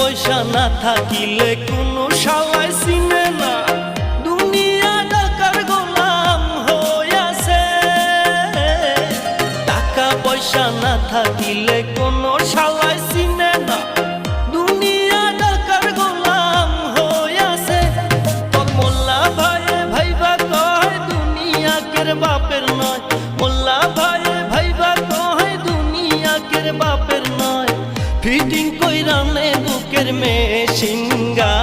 পয়সা না থাকিলে কোনো শালায় চিনে না, দুনিয়া টাকার গোলাম হইয়াছে। টাকা পয়সা না থাকিলে কোনো শালায় চিনে না, দুনিয়া টাকার গোলাম হইয়াছে। তোর মোল্লা ভাইয়ে ভাইবা কয় দুনিয়া কের বাপের নয়, মোল্লা ভাইয়ে ভাইবা কয় দুনিয়া কের বাপের নয়। ফিটিং কইরা নে বুকের মেশিন গান